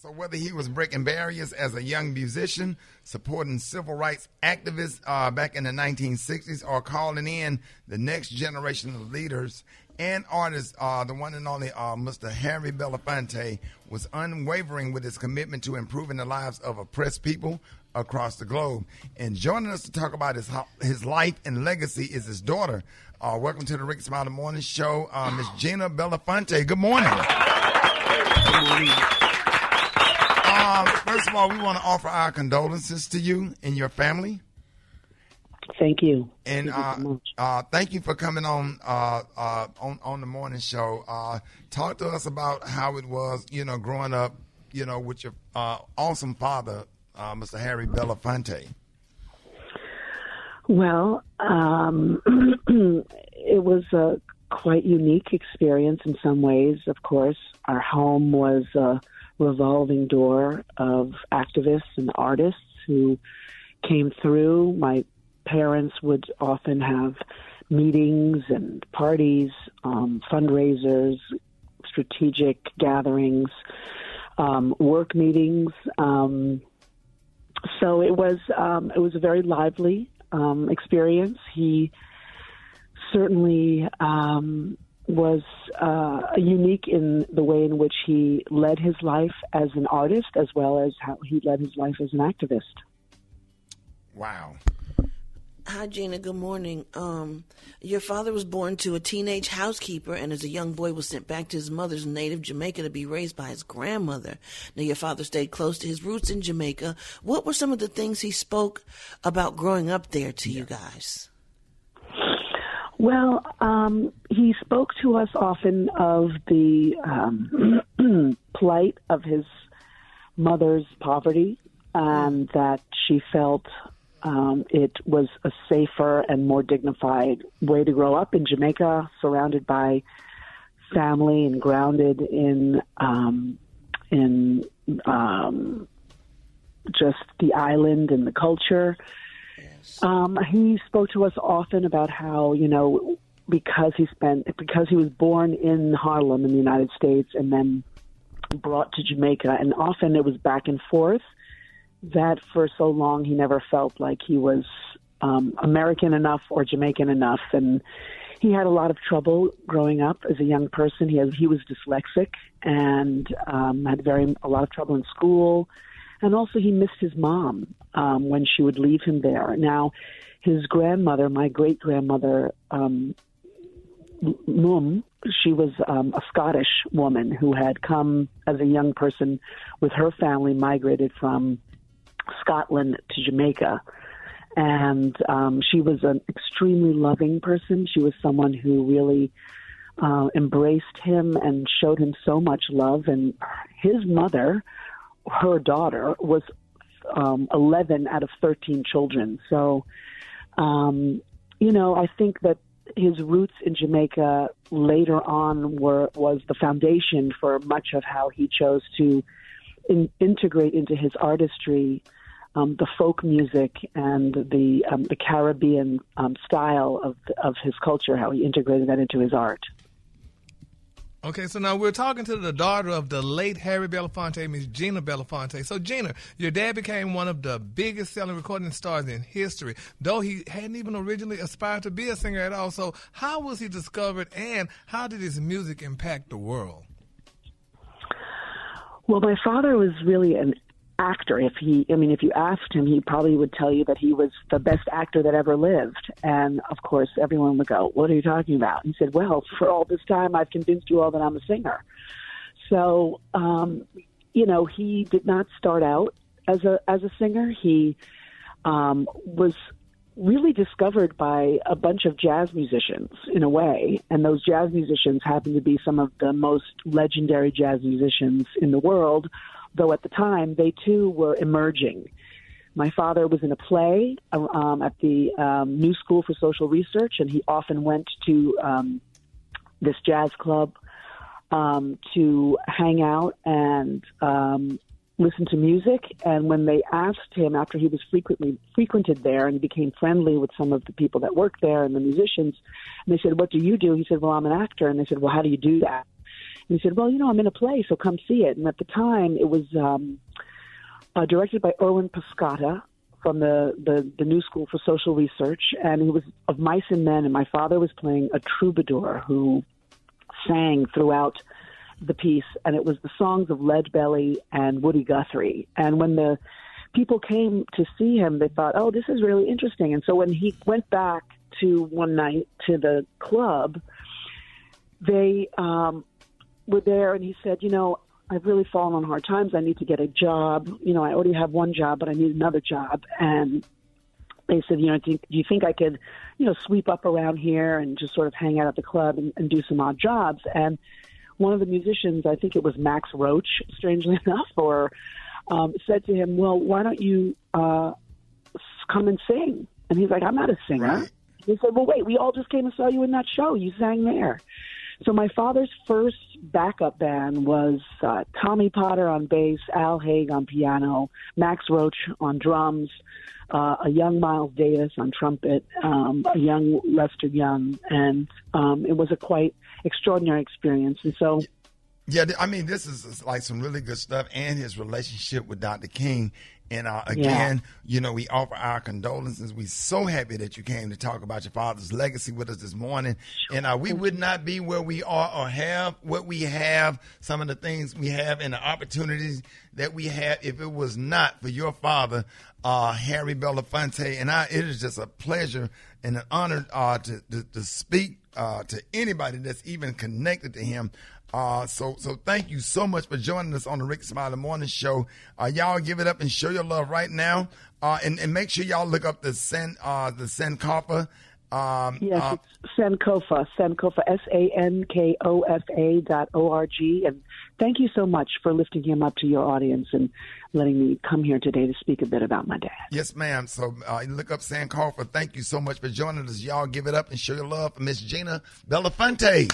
So whether he was breaking barriers as a young musician, supporting civil rights activists back in the 1960s, or calling in the next generation of leaders and artists, the one and only Mr. Harry Belafonte was unwavering with his commitment to improving the lives of oppressed people across the globe. And joining us to talk about his life and legacy is his daughter. Welcome to the Rickey Smiley Morning Show, Miss Gina Belafonte. Good morning. Good morning. First of all, we want to offer our condolences to you and your family. Thank you. And thank you so much. Thank you for coming on the morning show. Talk to us about how it was, growing up, with your awesome father, Mr. Harry Belafonte. Well, it was a quite unique experience in some ways. Of course, our home was a revolving door of activists and artists who came through. My parents would often have meetings and parties, fundraisers, strategic gatherings, work meetings. So it was a very lively experience. He certainly was unique in the way in which he led his life as an artist, as well as how he led his life as an activist. Wow. Hi, Gina. Good morning. Your father was born to a teenage housekeeper, and as a young boy was sent back to his mother's native Jamaica to be raised by his grandmother. Now, your father stayed close to his roots in Jamaica. What were some of the things he spoke about growing up there to you guys? Well, he spoke to us often of the plight of his mother's poverty, and that she felt it was a safer and more dignified way to grow up in Jamaica, surrounded by family and grounded in just the island and the culture. He spoke to us often about how, because he was born in Harlem in the United States and then brought to Jamaica, and often it was back and forth, that for so long he never felt like he was American enough or Jamaican enough. And he had a lot of trouble growing up as a young person. He was dyslexic and had a lot of trouble in school. And also he missed his mom when she would leave him there. Now, his grandmother, my great-grandmother, Mum, she was a Scottish woman who had come as a young person with her family, migrated from Scotland to Jamaica. And she was an extremely loving person. She was someone who really embraced him and showed him so much love. And his mother, her daughter, was 11 out of 13 children. So, I think that his roots in Jamaica later on was the foundation for much of how he chose to integrate into his artistry the folk music and the Caribbean style of his culture, how he integrated that into his art. Okay, so now we're talking to the daughter of the late Harry Belafonte, Miss Gina Belafonte. So, Gina, your dad became one of the biggest selling recording stars in history, though he hadn't even originally aspired to be a singer at all. So how was he discovered, and how did his music impact the world? Well, my father was really an actor. If you asked him, he probably would tell you that he was the best actor that ever lived. And of course, everyone would go, "What are you talking about?" He said, "Well, for all this time, I've convinced you all that I'm a singer." So, he did not start out as a singer. He was really discovered by a bunch of jazz musicians in a way. And those jazz musicians happened to be some of the most legendary jazz musicians in the world, though at the time they too were emerging. My father was in a play at the New School for Social Research, and he often went to this jazz club to hang out and listen to music. And when they asked him, after he was frequented there and became friendly with some of the people that worked there and the musicians, and they said, "What do you do?" He said, "Well, I'm an actor." And they said, "Well, how do you do that?" And he said, well, I'm in a play, so come see it. And at the time, it was directed by Erwin Piscata from the New School for Social Research, and he was of Mice and Men, and my father was playing a troubadour who sang throughout the piece, and it was the songs of Leadbelly and Woody Guthrie. And when the people came to see him, they thought, oh, this is really interesting. And so when he went back to one night to the club, they were there, and he said, I've really fallen on hard times. I need to get a job. I already have one job, but I need another job. And they said, do you think I could, sweep up around here and just sort of hang out at the club and do some odd jobs? And one of the musicians, I think it was Max Roach, strangely enough, said to him, well, why don't you come and sing? And he's like, I'm not a singer. Right. He said, well, wait, we all just came and saw you in that show. You sang there. So my father's first backup band was Tommy Potter on bass, Al Haig on piano, Max Roach on drums, a young Miles Davis on trumpet, a young Lester Young, and it was a quite extraordinary experience. And so, yeah, I mean, this is like some really good stuff, and his relationship with Dr. King. And again, we offer our condolences. We're so happy that you came to talk about your father's legacy with us this morning. Sure. And we would not be where we are or have what we have, some of the things we have and the opportunities that we have, if it was not for your father, Harry Belafonte. And it is just a pleasure and an honor to speak to anybody that's even connected to him. So thank you so much for joining us on the Rickey Smiley Morning Show. Y'all give it up and show your love right now. And make sure y'all look up the Sankofa. Yes, it's Sankofa, SANKOFA.org. And thank you so much for lifting him up to your audience and letting me come here today to speak a bit about my dad. Yes, ma'am. So look up Sankofa. Thank you so much for joining us. Y'all give it up and show your love for Miss Gina Belafonte.